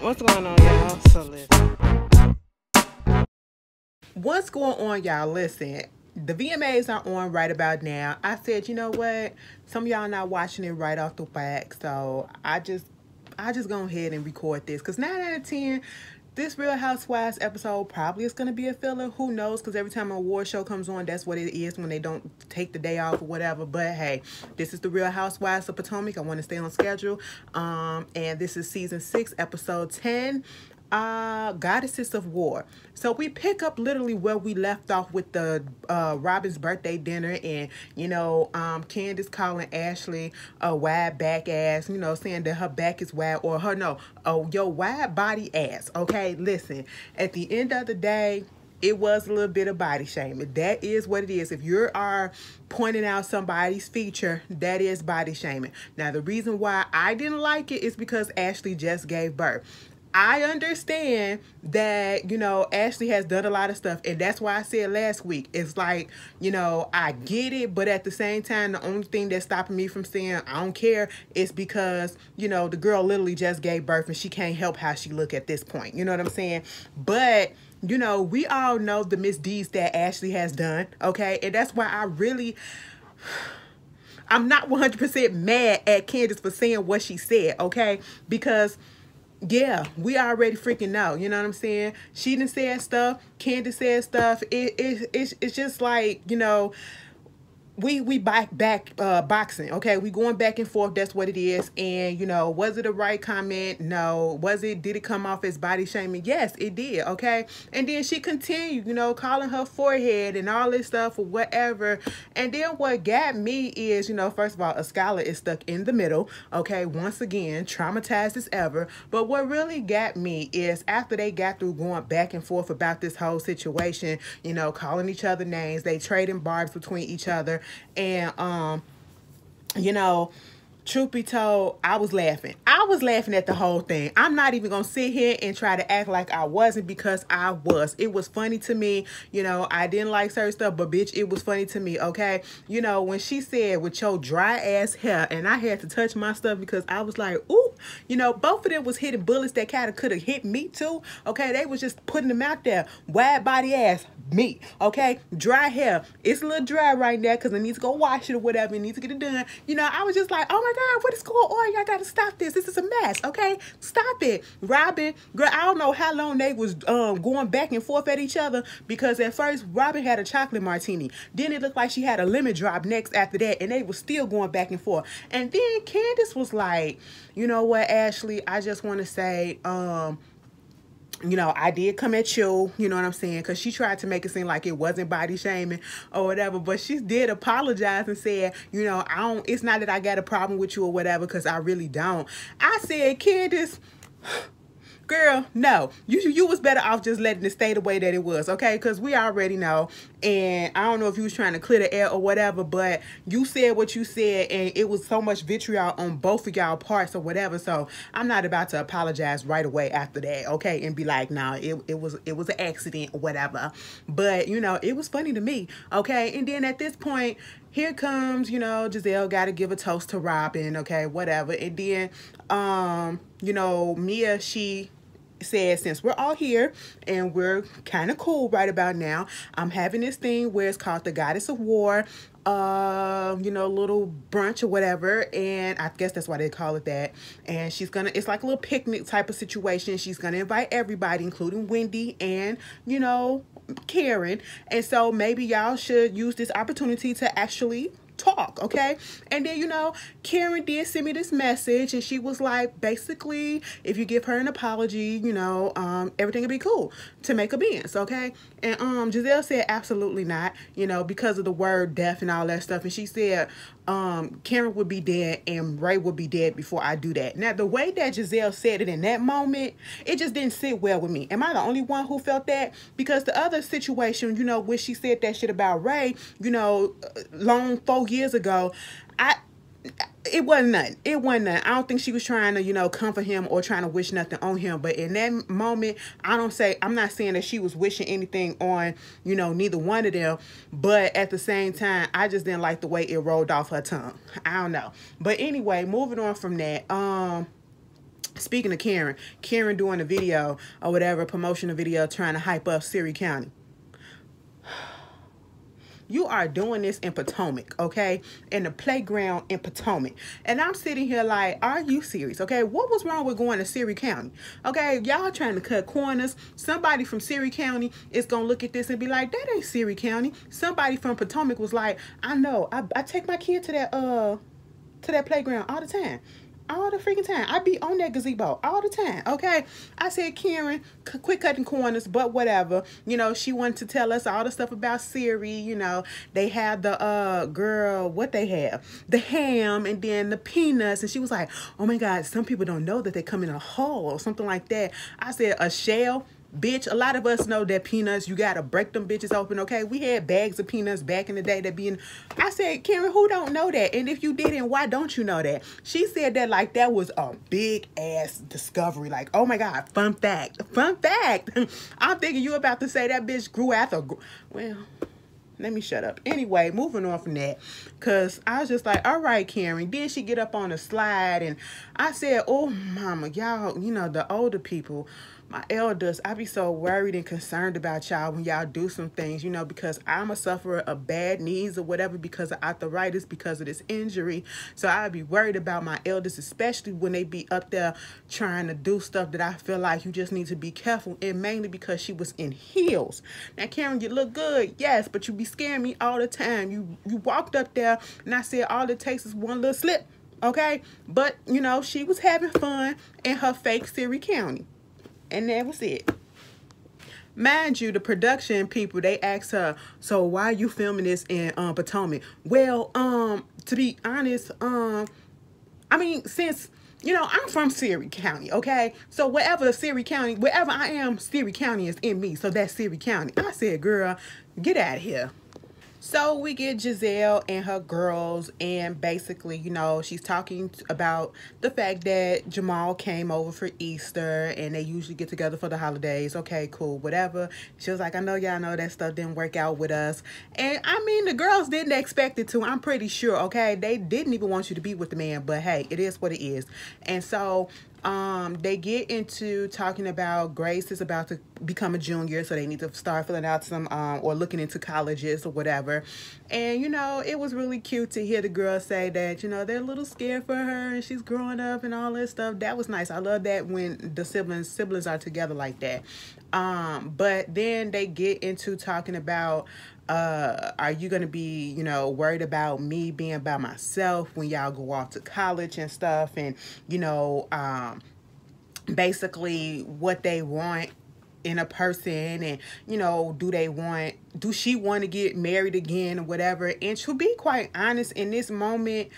What's going on, y'all? So listen. What's going on, y'all? Listen, the VMAs are on right about now. I said, you know what? Some of y'all not watching it right off the back, so I just go ahead and record this because 9 out of 10, this Real Housewives episode probably is gonna be a filler. Who knows? Because every time an award show comes on, that's what it is when they don't take the day off or whatever. But hey, this is the Real Housewives of Potomac. I want to stay on schedule. And this is season 6, episode 10. Goddesses of War. So we pick up literally where we left off with the Robin's birthday dinner, and Candace calling Ashley a wide back ass, saying that her back is wide, or her no, oh, your wide body ass. Okay, listen, at the end of the day, it was a little bit of body shaming. That is what it is. If you are pointing out somebody's feature, that is body shaming. Now, the reason why I didn't like it is because Ashley just gave birth. I understand that, Ashley has done a lot of stuff. And that's why I said last week, it's like, I get it. But at the same time, the only thing that's stopping me from saying I don't care is because, the girl literally just gave birth and she can't help how she look at this point. You know what I'm saying? But we all know the misdeeds that Ashley has done, okay? And that's why I'm not 100% mad at Candace for saying what she said, okay? Because, yeah, we already freaking know, you know what I'm saying? She done said stuff, Candace said stuff. It's just like, we back boxing, okay? We going back and forth. That's what it is. And was it a right comment? No. Did it come off as body shaming? Yes, it did. Okay. And then she continued, calling her forehead and all this stuff or whatever. And then what got me is, first of all, a scholar is stuck in the middle. Okay, once again, traumatized as ever. But what really got me is after they got through going back and forth about this whole situation, calling each other names, they trading barbs between each other. And truth be told, I was laughing. I was laughing at the whole thing. I'm not even gonna sit here and try to act like I wasn't, because I was. It was funny to me. I didn't like certain stuff, but bitch, it was funny to me, okay? When she said with your dry ass hair, and I had to touch my stuff because I was like, ooh, both of them was hitting bullets that kind of could have hit me too, okay? They was just putting them out there. Wide body ass, me, okay? Dry hair. It's a little dry right now because I need to go wash it or whatever. I need to get it done. I was just like, oh my God, what is going on? Y'all gotta stop this. This is a mess, okay? Stop it. Robin, girl, I don't know how long they was going back and forth at each other, because at first Robin had a chocolate martini. Then it looked like she had a lemon drop next after that, and they were still going back and forth. And then Candace was like, you know what, Ashley, I just want to say, I did come at you, you know what I'm saying? Because she tried to make it seem like it wasn't body shaming or whatever. But she did apologize and said, it's not that I got a problem with you or whatever, because I really don't. I said, Candace, girl, no, you was better off just letting it stay the way that it was, okay? Because we already know, and I don't know if you was trying to clear the air or whatever, but you said what you said, and it was so much vitriol on both of y'all parts or whatever. So I'm not about to apologize right away after that, okay? And be like, nah, it was an accident or whatever. But it was funny to me, okay? And then at this point, here comes, Giselle got to give a toast to Robin, okay, whatever. And then, Mia, she said, since we're all here and we're kind of cool right about now, I'm having this thing where it's called the Goddess of War, little brunch or whatever, and I guess that's why they call it that. And it's like a little picnic type of situation. She's gonna invite everybody, including Wendy and Karen. And so maybe y'all should use this opportunity to actually talk, okay? And then Karen did send me this message, and she was like, basically, if you give her an apology, everything will be cool, to make amends, okay? And Giselle said absolutely not, because of the word death and all that stuff. And she said Karen would be dead and Ray would be dead before I do that. Now, the way that Giselle said it in that moment, it just didn't sit well with me. Am I the only one who felt that? Because the other situation, when she said that shit about Ray, long 4 years ago, it wasn't nothing. It wasn't nothing. I don't think she was trying to, comfort him or trying to wish nothing on him. But in that moment, I'm not saying that she was wishing anything on, neither one of them. But at the same time, I just didn't like the way it rolled off her tongue. I don't know. But anyway, moving on from that. Speaking of Karen doing a video or whatever, promotional video trying to hype up Siri County. You are doing this in Potomac, okay? In the playground in Potomac. And I'm sitting here like, are you serious, okay? What was wrong with going to Siri County? Okay, y'all trying to cut corners. Somebody from Siri County is going to look at this and be like, that ain't Siri County. Somebody from Potomac was like, I know. I take my kid to that playground all the time. All the freaking time. I be on that gazebo all the time, okay? I said, Karen, quit cutting corners, but whatever. You know, she wanted to tell us all the stuff about Siri. You know, they had the, girl, what they have? The ham and then the peanuts. And she was like, oh my God, some people don't know that they come in a hull or something like that. I said, a shell? Bitch, a lot of us know that peanuts, you gotta break them bitches open, okay? We had bags of peanuts back in the day that being... I said, Karen, who don't know that? And if you didn't, why don't you know that? She said that like that was a big-ass discovery. Like, oh my God, fun fact. Fun fact. I'm thinking you about to say that bitch grew after... Well... Let me shut up. Anyway, moving on from that, because I was just like, all right, Karen. Then she get up on the slide, and I said, oh, mama, y'all, you know, the older people, my elders, I be so worried and concerned about y'all when y'all do some things, you know, because I'm a sufferer of bad knees or whatever because of arthritis, because of this injury. So I be worried about my elders, especially when they be up there trying to do stuff that I feel like you just need to be careful, and mainly because she was in heels. Now, Karen, you look good, yes, but you be scaring me all the time. You walked up there, and I said all it takes is one little slip, okay? But, you know, she was having fun in her fake Siri County. And that was it. Mind you, the production people, they asked her, so why are you filming this in Potomac? Well, to be honest, I mean, since, you know, I'm from Siri County, okay? So wherever Siri County, wherever I am, Siri County is in me. So that's Siri County. I said, girl, get out of here. So we get Giselle and her girls, and basically, you know, she's talking about the fact that Jamal came over for Easter, and they usually get together for the holidays. Okay, cool, whatever. She was like, I know y'all know that stuff didn't work out with us. And I mean, the girls didn't expect it to, I'm pretty sure, okay? They didn't even want you to be with the man, but hey, it is what it is. And so they get into talking about Grace is about to become a junior, so they need to start filling out some or looking into colleges or whatever. And you know, it was really cute to hear the girls say that, you know, they're a little scared for her and she's growing up and all this stuff. That was nice. I love that when the siblings are together like that. But then they get into talking about are you gonna be, you know, worried about me being by myself when y'all go off to college and stuff, and you know, basically what they want in a person, and you know, do she want to get married again or whatever. And to be quite honest, in this moment,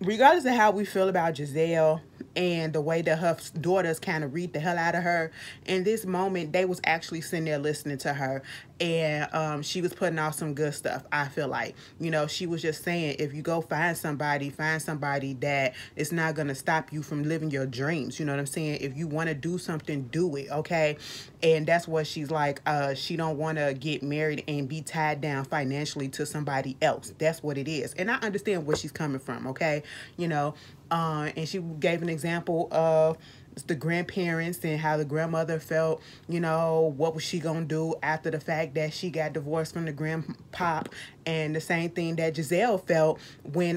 regardless of how we feel about Giselle and the way that her daughters kind of read the hell out of her, in this moment, they was actually sitting there listening to her. And she was putting out some good stuff, I feel like. You know, she was just saying, if you go find somebody that is not going to stop you from living your dreams. You know what I'm saying? If you want to do something, do it, okay? And that's what she's like. She don't want to get married and be tied down financially to somebody else. That's what it is. And I understand where she's coming from, okay? You know, and she gave an example of the grandparents and how the grandmother felt, you know, what was she gonna do after the fact that she got divorced from the grandpop, and the same thing that Giselle felt when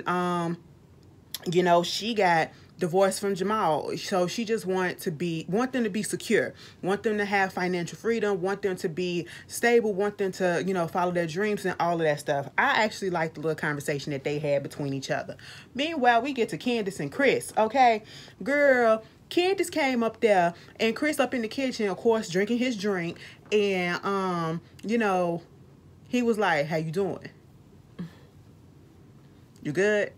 you know, she got divorced from Jamal. So she just want them to be secure, want them to have financial freedom, want them to be stable, want them to, you know, follow their dreams and all of that stuff. I actually like the little conversation that they had between each other. Meanwhile, we get to Candace and Chris, okay? Girl, Candace came up there, and Chris up in the kitchen, of course, drinking his drink, and you know, he was like, how you doing? You good?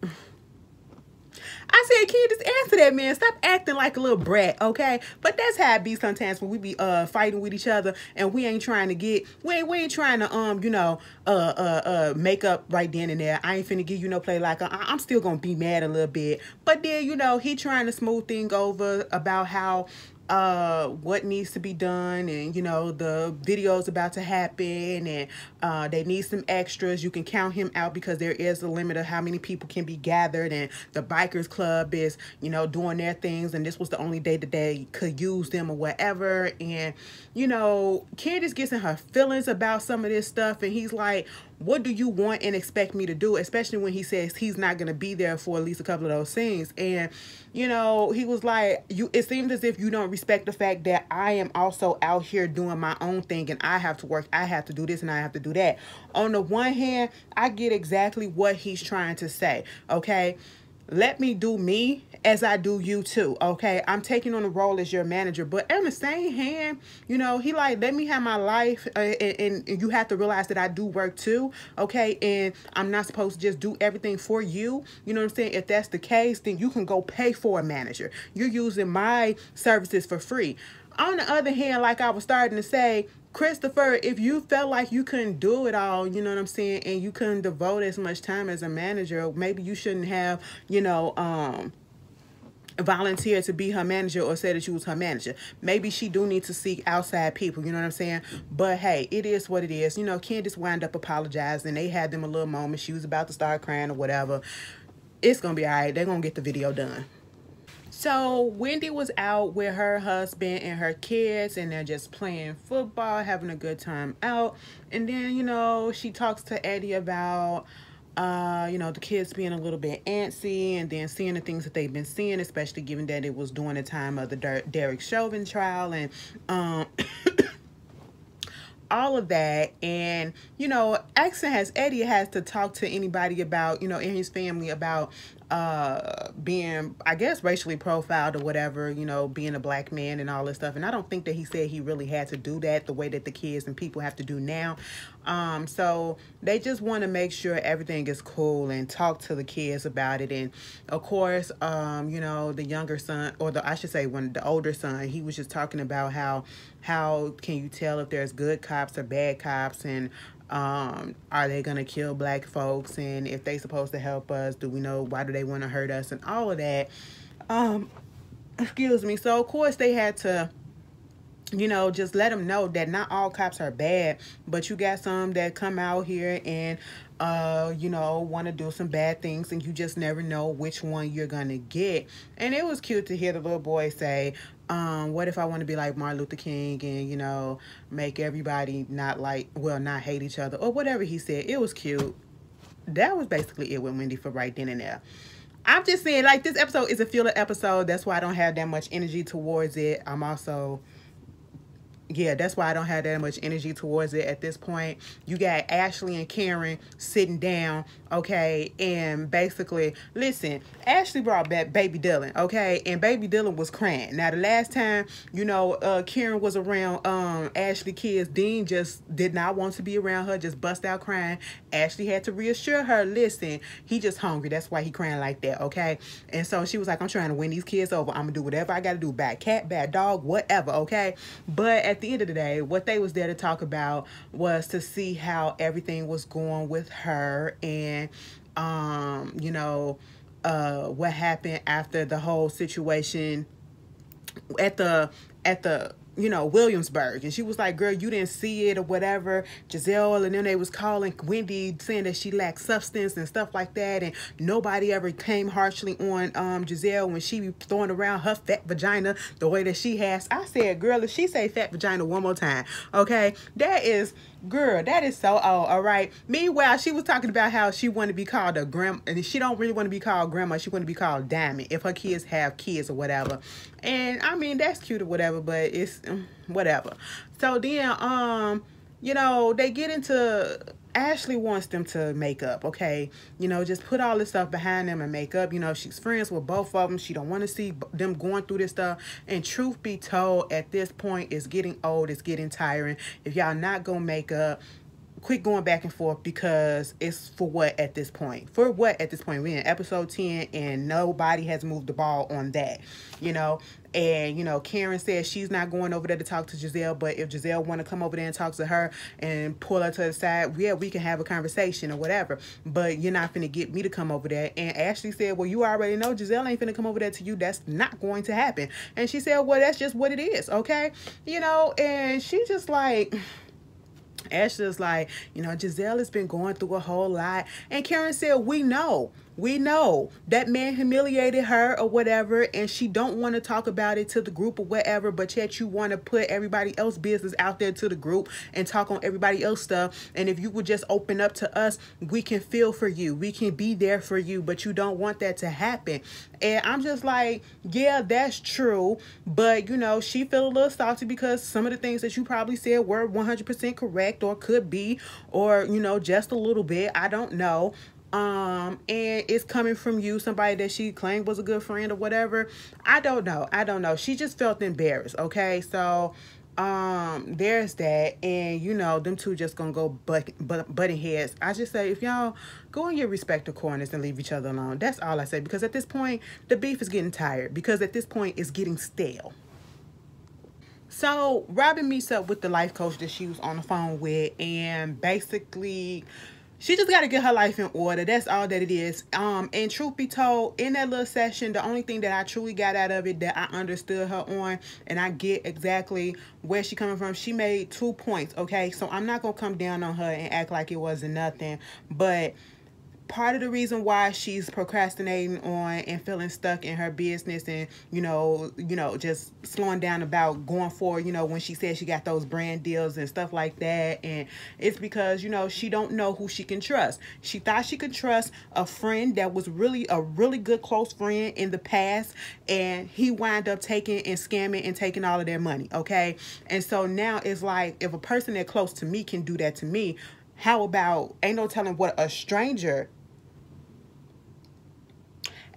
I said, Candace, answer that, man. Stop acting like a little brat, okay? But that's how it be sometimes when we be fighting with each other, and we ain't trying to we ain't trying to you know, make up right then and there. I ain't finna give you no play like I'm still gonna be mad a little bit. But then, you know, he trying to smooth things over about how what needs to be done, and you know the video's about to happen, and they need some extras. You can count him out because there is a limit of how many people can be gathered, and the bikers club is, you know, doing their things, and this was the only day that they could use them or whatever. And you know, Candace gets in her feelings about some of this stuff, and he's like, what do you want and expect me to do? Especially when he says he's not going to be there for at least a couple of those scenes. And, you know, he was like, it seems as if you don't respect the fact that I am also out here doing my own thing, and I have to work. I have to do this and I have to do that. On the one hand, I get exactly what he's trying to say. Okay. Let me do me as I do you too, okay? I'm taking on the role as your manager, but on the same hand, you know, he like, let me have my life, and you have to realize that I do work too, okay? And I'm not supposed to just do everything for you, you know what I'm saying? If that's the case, then you can go pay for a manager. You're using my services for free. On the other hand, like I was starting to say, Christopher, if you felt like you couldn't do it all, you know what I'm saying, and you couldn't devote as much time as a manager, maybe you shouldn't have, you know, volunteered to be her manager or say that you was her manager. Maybe she do need to seek outside people, you know what I'm saying? But hey, it is what it is. You know, Candace wound up apologizing. They had them a little moment. She was about to start crying or whatever. It's going to be all right. They're going to get the video done. So Wendy was out with her husband and her kids, and they're just playing football, having a good time out. And then, you know, she talks to Eddie about, you know, the kids being a little bit antsy, and then seeing the things that they've been seeing, especially given that it was during the time of the Derek Chauvin trial, and all of that. And, you know, Eddie has to talk to anybody about, you know, in his family about being, I guess, racially profiled or whatever, you know, being a black man and all this stuff. And I don't think that he said he really had to do that the way that the kids and people have to do now. So they just want to make sure everything is cool and talk to the kids about it. And of course, you know, the younger son, or I should say the older son, he was just talking about how can you tell if there's good cops or bad cops, and are they gonna kill black folks, and if they supposed to help us, do we know, why do they want to hurt us, and all of that. Excuse me. So of course they had to, you know, just let them know that not all cops are bad, but you got some that come out here and you know, want to do some bad things, and you just never know which one you're gonna get. And it was cute to hear the little boy say, what if I want to be like Martin Luther King and, you know, make everybody not hate each other, or whatever he said. It was cute. That was basically it with Wendy for right then and there. I'm just saying, like, this episode is a filler episode. That's why I don't have that much energy towards it. I'm also... yeah, that's why I don't have that much energy towards it at this point. You got Ashley and Karen sitting down, okay, and basically, listen, Ashley brought back Baby Dylan, okay, and Baby Dylan was crying. Now, the last time, you know, Karen was around Ashley kids, Dean just did not want to be around her, just bust out crying. Ashley had to reassure her, listen, he just hungry, that's why he crying like that, okay? And so she was like, I'm trying to win these kids over. I'm gonna do whatever I gotta do, bad cat, bad dog, whatever, okay? But at the end of the day, what they was there to talk about was to see how everything was going with her, and you know, what happened after the whole situation at the you know, Williamsburg. And she was like, girl, you didn't see it or whatever. Giselle and then they was calling Wendy, saying that she lacked substance and stuff like that. And nobody ever came harshly on Giselle when she be throwing around her fat vagina the way that she has. I said, girl, if she say fat vagina one more time, okay, that is... girl, that is so old, all right? Meanwhile, she was talking about how she wanted to be called a grandma, and she don't really want to be called grandma. She want to be called Diamond if her kids have kids or whatever. And, I mean, that's cute or whatever, but it's whatever. So then, you know, they get into... Ashley wants them to make up, okay? You know, just put all this stuff behind them and make up. You know, she's friends with both of them. She don't want to see them going through this stuff. And truth be told, at this point, it's getting old. It's getting tiring. If y'all not going to make up, quit going back and forth, because it's for what at this point? For what at this point? We're in episode 10 and nobody has moved the ball on that, you know. And, you know, Karen says she's not going over there to talk to Giselle, but if Giselle want to come over there and talk to her and pull her to the side, yeah, we can have a conversation or whatever. But you're not finna get me to come over there. And Ashley said, well, you already know Giselle ain't finna come over there to you. That's not going to happen. And she said, well, that's just what it is, okay? You know, and she just like... Ashley's like, you know, Giselle has been going through a whole lot. And Karen said, we know that man humiliated her or whatever, and she don't want to talk about it to the group or whatever, but yet you want to put everybody else's business out there to the group and talk on everybody else's stuff. And if you would just open up to us, we can feel for you. We can be there for you, but you don't want that to happen. And I'm just like, yeah, that's true. But, you know, she feel a little salty because some of the things that you probably said were 100% correct, or could be, or, you know, just a little bit. I don't know. And it's coming from you, somebody that she claimed was a good friend or whatever. I don't know. She just felt embarrassed. Okay. So, there's that. And, you know, them two just gonna go butting heads. I just say, if y'all go in your respective corners and leave each other alone. That's all I say. Because at this point, the beef is getting tired. Because at this point, it's getting stale. So Robin meets up with the life coach that she was on the phone with, and basically she just got to get her life in order. That's all that it is. And truth be told, in that little session, the only thing that I truly got out of it, that I understood her on, and I get exactly where she coming from, she made 2 points, okay? So I'm not going to come down on her and act like it wasn't nothing, but part of the reason why she's procrastinating on and feeling stuck in her business, and you know, just slowing down about going forward, you know, when she said she got those brand deals and stuff like that, and it's because, you know, she don't know who she can trust. She thought she could trust a friend that was really a really good close friend in the past, and he wound up taking and scamming and taking all of their money, okay? And so now it's like, if a person that close to me can do that to me, how about, ain't no telling what a stranger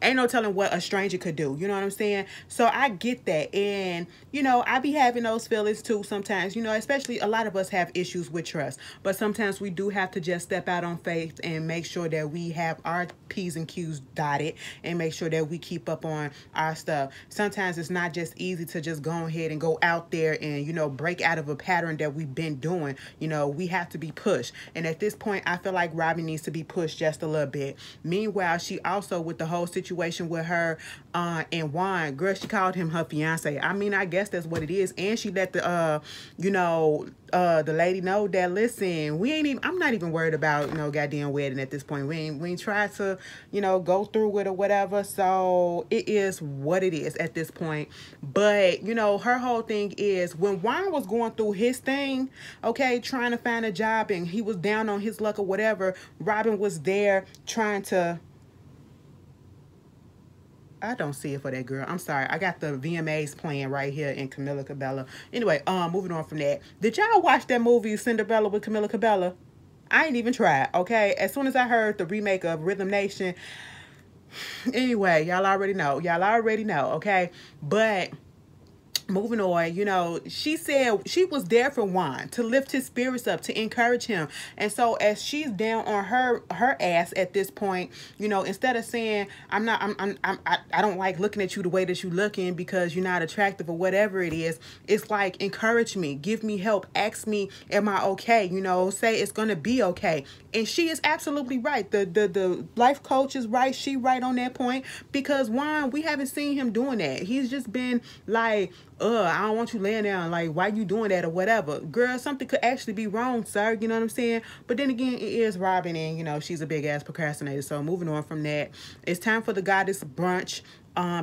could do. You know what I'm saying? So I get that. And, you know, I be having those feelings too sometimes, you know, especially a lot of us have issues with trust. But sometimes we do have to just step out on faith and make sure that we have our P's and Q's dotted and make sure that we keep up on our stuff. Sometimes it's not just easy to just go ahead and go out there and, you know, break out of a pattern that we've been doing. You know, we have to be pushed. And at this point, I feel like Robbie needs to be pushed just a little bit. Meanwhile, she also, with the whole situation with her and Juan, girl, she called him her fiance. I mean, I guess that's what it is. And she let the the lady know that, listen, I'm not even worried about, you know, goddamn wedding at this point. We ain't tried to, you know, go through with or whatever. So it is what it is at this point. But, you know, her whole thing is, when Juan was going through his thing, okay, trying to find a job and he was down on his luck or whatever, Robin was there trying to... I don't see it for that girl. I'm sorry. I got the VMAs playing right here in Camila Cabello. Anyway, moving on from that. Did y'all watch that movie Cinderella with Camila Cabello? I ain't even tried, okay? As soon as I heard the remake of Rhythm Nation, anyway, y'all already know, okay? But... moving on, you know, she said she was there for Juan, to lift his spirits up, to encourage him. And so as she's down on her ass at this point, you know, instead of saying, I don't like looking at you the way that you looking because you're not attractive or whatever it is, it's like, encourage me, give me help, ask me, am I okay? You know, say it's gonna be okay. And she is absolutely right. The life coach is right. She right on that point, because Juan, we haven't seen him doing that. He's just been like, I don't want you laying down, like, why you doing that or whatever. Girl, something could actually be wrong, sir. You know what I'm saying? But then again, it is Robin, and, you know, she's a big ass procrastinator. So moving on from that, it's time for the goddess brunch,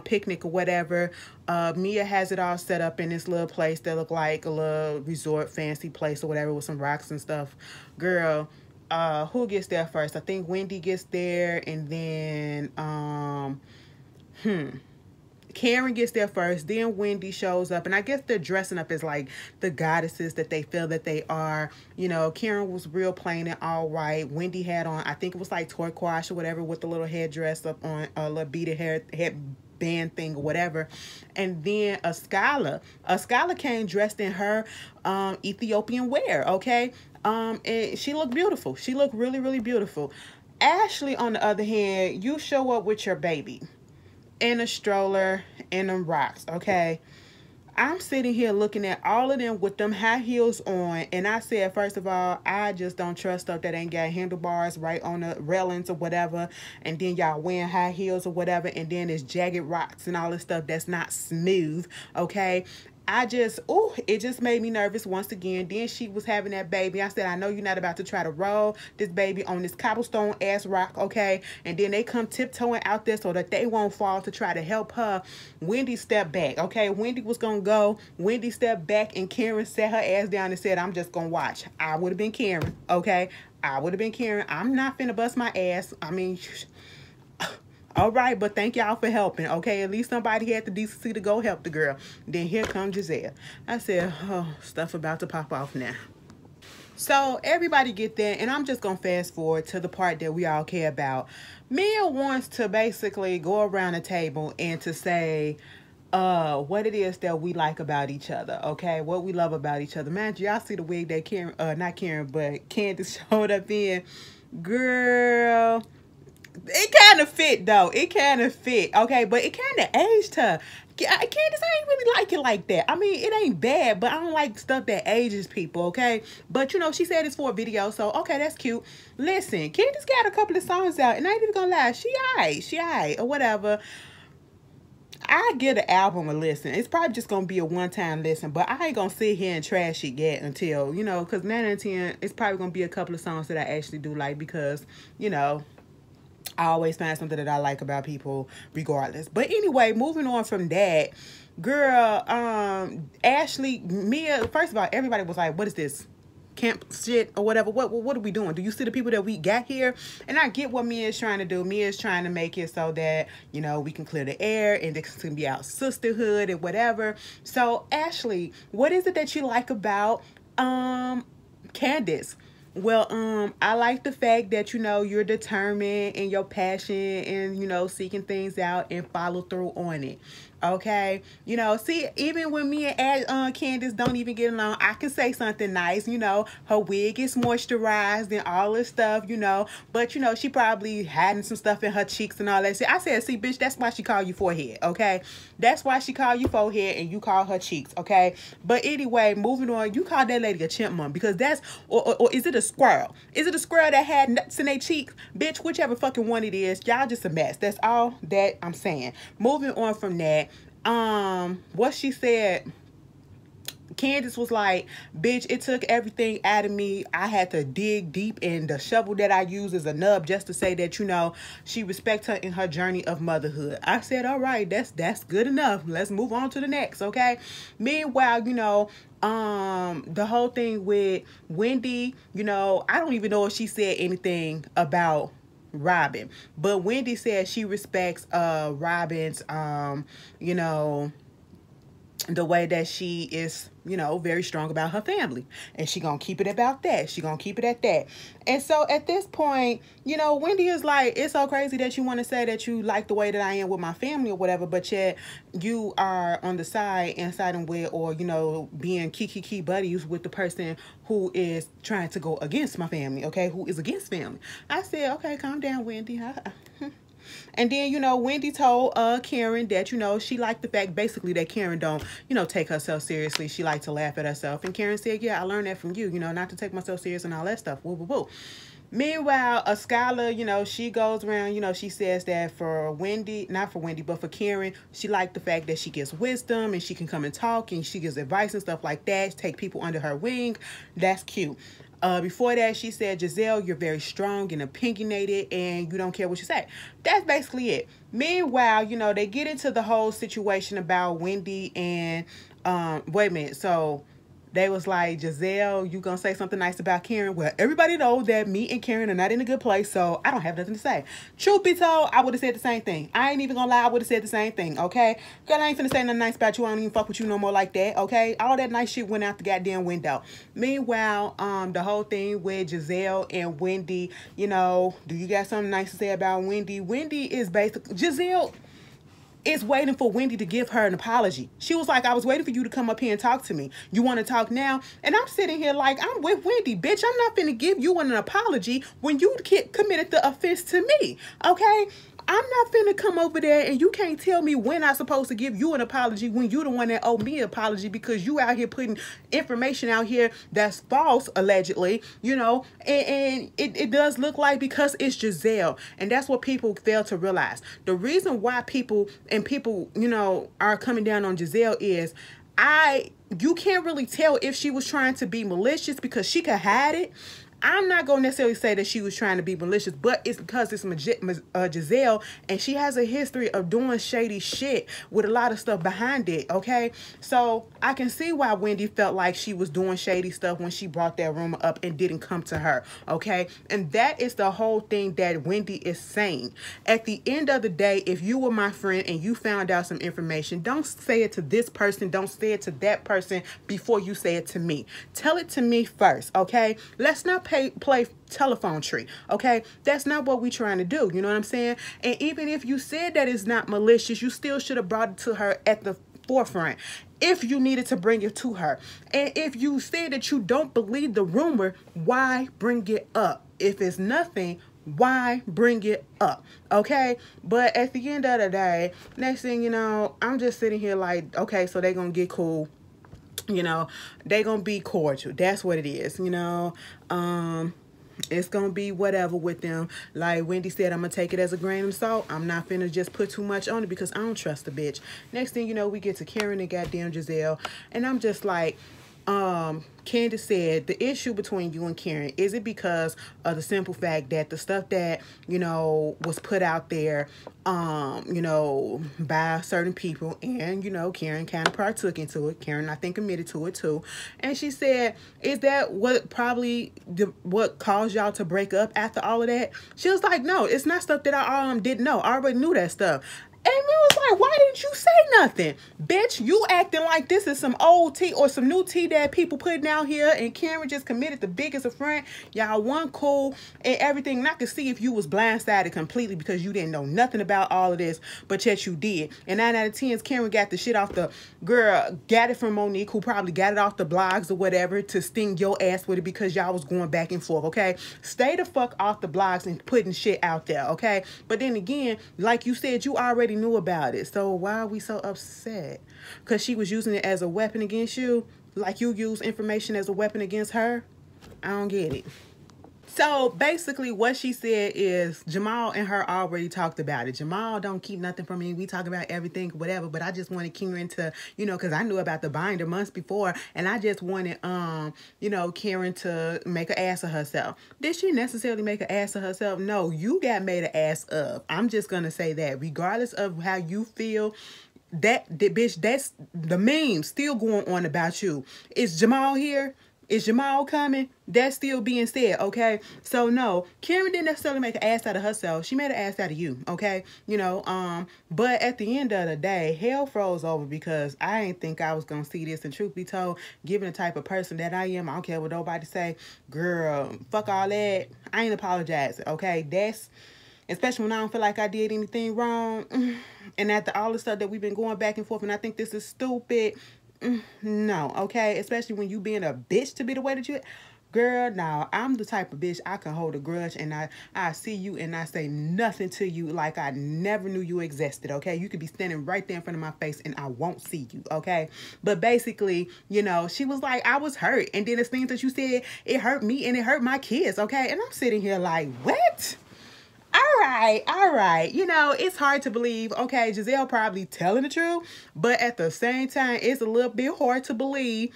picnic or whatever. Mia has it all set up in this little place that look like a little resort fancy place or whatever with some rocks and stuff. Girl, who gets there first? I think Wendy gets there, and then Karen gets there first, then Wendy shows up, and I guess they're dressing up as like the goddesses that they feel that they are. You know, Karen was real plain and all white. Wendy had on, I think it was like turquoise or whatever, with the little headdress up on, a little beaded band thing or whatever. And then a scholar came dressed in her Ethiopian wear, okay? And she looked beautiful. She looked really, really beautiful. Ashley, on the other hand, you show up with your baby in a stroller and them rocks, okay? I'm sitting here looking at all of them with them high heels on, and I said, first of all, I just don't trust stuff that ain't got handlebars right on the railings or whatever, and then y'all wearing high heels or whatever, and then it's jagged rocks and all this stuff that's not smooth, okay? It just made me nervous once again. Then she was having that baby. I said, I know you're not about to try to roll this baby on this cobblestone ass rock, okay? And then they come tiptoeing out there so that they won't fall to try to help her. Wendy stepped back, okay? Wendy was going to go. Wendy stepped back, and Karen sat her ass down and said, I'm just going to watch. I would have been Karen, okay? I would have been Karen. I'm not finna bust my ass. I mean... All right, but thank y'all for helping, okay? At least somebody had the decency to go help the girl. Then here comes Giselle. I said, oh, stuff about to pop off now. So everybody get that, and I'm just going to fast forward to the part that we all care about. Mia wants to basically go around the table and to say what it is that we like about each other, okay? What we love about each other. Man, y'all see the wig that Candace showed up in. Girl... It kind of fit, though. It kind of fit, okay? But it kind of aged her. Candace, I ain't really like it like that. I mean, it ain't bad, but I don't like stuff that ages people, okay? But, you know, she said it's for a video, so, okay, that's cute. Listen, Candace got a couple of songs out, and I ain't even gonna lie. She aight, or whatever. I get an album a listen. It's probably just gonna be a one-time listen, but I ain't gonna sit here and trash it yet until, you know, because 9 out of 10, it's probably gonna be a couple of songs that I actually do like because, you know, I always find something that I like about people regardless. But anyway, moving on from that, girl, Ashley, Mia, first of all, everybody was like, what is this? Camp shit or whatever. What are we doing? Do you see the people that we got here? And I get what Mia is trying to do. Mia is trying to make it so that, you know, we can clear the air and this can be our sisterhood and whatever. So, Ashley, what is it that you like about Candace? Well, I like the fact that, you know, you're determined in your passion and, you know, seeking things out and follow through on it. Okay, you know, see, even when me and Candace don't even get along, I can say something nice. You know, her wig is moisturized and all this stuff, you know, but you know, she probably hiding some stuff in her cheeks and all that shit. I said, see, bitch, that's why she call you forehead, okay? That's why she call you forehead and you call her cheeks, okay? But anyway, moving on, you call that lady a chipmunk because that's, or is it a squirrel? Is it a squirrel that had nuts in their cheeks? Bitch, whichever fucking one it is, y'all just a mess. That's all that I'm saying. Moving on from that, what she said, Candace was like, bitch, it took everything out of me. I had to dig deep, and the shovel that I use is a nub just to say that, you know, she respects her in her journey of motherhood. I said, all right, that's good enough. Let's move on to the next, okay? Meanwhile, you know, the whole thing with Wendy, you know, I don't even know if she said anything about Robin, but Wendy said she respects Robin's you know, the way that she is, you know, very strong about her family, and she gonna keep it about that. She gonna keep it at that. And so at this point, you know, Wendy is like, it's so crazy that you want to say that you like the way that I am with my family or whatever, but yet you are on the side and siding with, or, you know, being key buddies with the person who is trying to go against my family, okay, who is against family. I said, okay, calm down, Wendy. And then, you know, Wendy told Karen that, you know, she liked the fact basically that Karen don't, you know, take herself seriously. She liked to laugh at herself. And Karen said, yeah, I learned that from you, you know, not to take myself serious and all that stuff. Woo, woo, woo. Meanwhile, a scholar, you know, she goes around, you know, she says that for Wendy, not for Wendy, but for Karen, she liked the fact that she gives wisdom and she can come and talk and she gives advice and stuff like that, take people under her wing. That's cute. Before that, she said, Giselle, you're very strong and opinionated and you don't care what you say. That's basically it. Meanwhile, you know, they get into the whole situation about Wendy and, wait a minute, so they was like, Giselle, you gonna say something nice about Karen? Well, everybody knows that me and Karen are not in a good place, so I don't have nothing to say. Truth be told, I would have said the same thing. I ain't even gonna lie, I would have said the same thing, okay? Girl, I ain't finna say nothing nice about you. I don't even fuck with you no more like that, okay? All that nice shit went out the goddamn window. Meanwhile, the whole thing with Giselle and Wendy, you know, do you got something nice to say about Wendy? Wendy is basically, Giselle is waiting for Wendy to give her an apology. She was like, I was waiting for you to come up here and talk to me. You want to talk now? And I'm sitting here like, I'm with Wendy, bitch. I'm not finna give you an apology when you committed the offense to me, okay? I'm not finna come over there and you can't tell me when I'm supposed to give you an apology when you the one that owe me an apology, because you out here putting information out here that's false, allegedly, you know, and it does look like, because it's Giselle. And that's what people fail to realize. The reason why people, you know, are coming down on Giselle is you can't really tell if she was trying to be malicious because she could hide it. I'm not going to necessarily say that she was trying to be malicious, but it's because it's Giselle, and she has a history of doing shady shit with a lot of stuff behind it, okay? So I can see why Wendy felt like she was doing shady stuff when she brought that rumor up and didn't come to her, okay? And that is the whole thing that Wendy is saying. At the end of the day, if you were my friend and you found out some information, don't say it to this person, don't say it to that person before you say it to me. Tell it to me first, okay? Let's not play telephone tree, okay? That's not what we're trying to do, you know what I'm saying? And even if you said that it's not malicious, you still should have brought it to her at the forefront if you needed to bring it to her. And if you said that you don't believe the rumor, why bring it up? If it's nothing, why bring it up, okay? But at the end of the day, next thing you know, I'm just sitting here like, okay, so they're gonna get cool. You know, they gonna be cordial. That's what it is, you know. It's gonna be whatever with them. Like Wendy said, I'm gonna take it as a grain of salt. I'm not finna just put too much on it because I don't trust the bitch. Next thing you know, we get to Karen and goddamn Giselle, and I'm just like, Candace said, the issue between you and Karen, is it because of the simple fact that the stuff that, you know, was put out there, you know, by certain people, and, you know, Karen kind of partook into it. Karen, I think, admitted to it too. And she said, is that what what caused y'all to break up after all of that? She was like, no, it's not stuff that I didn't know. I already knew that stuff. And we was like, why didn't you say nothing? Bitch, you acting like this is some old tea or some new tea that people putting out here, and Karen just committed the biggest affront. Y'all weren't cool and everything. And I could see if you was blindsided completely because you didn't know nothing about all of this, but yet you did. And 9 out of 10, Karen got the shit off the girl, got it from Monique, who probably got it off the blogs or whatever to sting your ass with it because y'all was going back and forth, okay? Stay the fuck off the blogs and putting shit out there, okay? But then again, like you said, you already knew about it, so why are we so upset? Because she was using it as a weapon against you, like you use information as a weapon against her? I don't get it. So basically what she said is Jamal and her already talked about it. Jamal don't keep nothing from me. We talk about everything, whatever, but I just wanted Karen to, you know, because I knew about the binder months before, and I just wanted, you know, Karen to make an ass of herself. Did she necessarily make an ass of herself? No, you got made an ass of. I'm just going to say that. Regardless of how you feel, that bitch, that's the meme still going on about you. Is Jamal here? Is Jamal coming? That's still being said, okay? So no, Karen didn't necessarily make an ass out of herself. She made an ass out of you, okay? You know, but at the end of the day, hell froze over because I didn't think I was gonna see this. And truth be told, given the type of person that I am, I don't care what nobody say. Girl, fuck all that. I ain't apologizing, okay? That's, especially when I don't feel like I did anything wrong. And after all the stuff that we've been going back and forth, and I think this is stupid. No, okay? Especially when you being a bitch to be the way that you... Girl, now, I'm the type of bitch I can hold a grudge, and I see you and I say nothing to you like I never knew you existed, okay? You could be standing right there in front of my face and I won't see you, okay? But basically, you know, she was like, I was hurt. And then the things that you said, it hurt me and it hurt my kids, okay? And I'm sitting here like, what? All right. You know, it's hard to believe. Okay, Giselle probably telling the truth, but at the same time, it's a little bit hard to believe,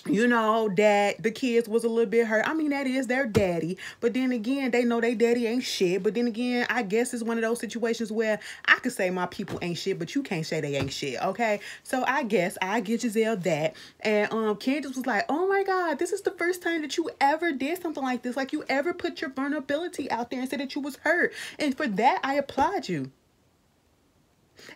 you know, that the kids was a little bit hurt. I mean, that is their daddy. But then again, they know they daddy ain't shit. But then again, I guess it's one of those situations where I could say my people ain't shit, but you can't say they ain't shit, okay? So I guess I get Giselle that. And Candace was like, oh my God, this is the first time that you ever did something like this. Like you ever put your vulnerability out there and said that you was hurt. And for that, I applaud you.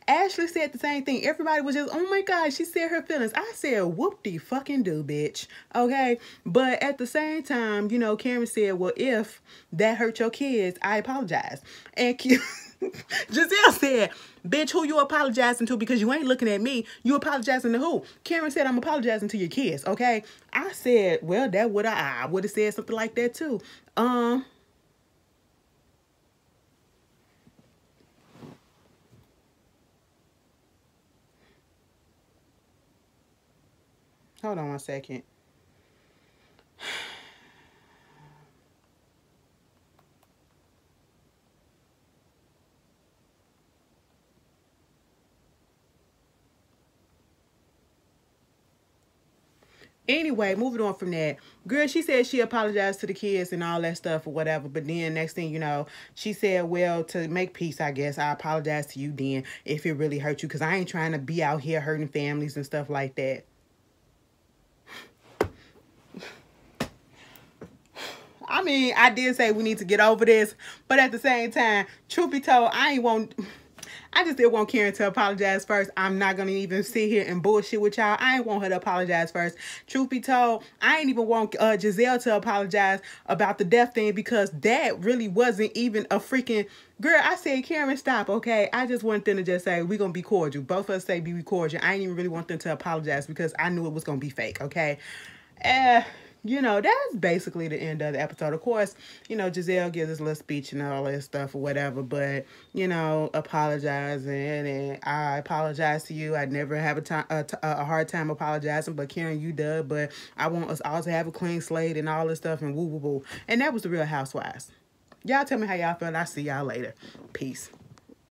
Ashley said the same thing. Everybody was just, oh my God, she said her feelings. I said, whoop-de-fucking-do, bitch. Okay? But at the same time, you know, Karen said, well, if that hurt your kids, I apologize. And Giselle said, bitch, who you apologizing to? Because you ain't looking at me. You apologizing to who? Karen said, I'm apologizing to your kids, okay? I said, well, that would I would have said something like that too. Hold on one second. Anyway, moving on from that, girl, she said she apologized to the kids and all that stuff or whatever. But then next thing you know, she said, well, to make peace, I guess, I apologize to you then if it really hurt you. Because I ain't trying to be out here hurting families and stuff like that. I mean, I did say we need to get over this. But at the same time, truth be told, I just didn't want Karen to apologize first. I'm not going to even sit here and bullshit with y'all. I ain't want her to apologize first. Truth be told, I ain't even want Giselle to apologize about the death thing because that really wasn't even a freaking... Girl, I said, Karen, stop, okay? I just want them to just say, we're going to be cordial. Both of us say be cordial. I ain't even really want them to apologize because I knew it was going to be fake, okay? You know, that's basically the end of the episode. Of course, you know, Giselle gives this little speech and all that stuff or whatever, but, you know, apologizing, and I apologize to you. I never have a hard time apologizing, but Karen, you did, but I want us all to have a clean slate and all this stuff and woo woo woo. And that was the Real Housewives. Y'all tell me how y'all feel, and I'll see y'all later. Peace.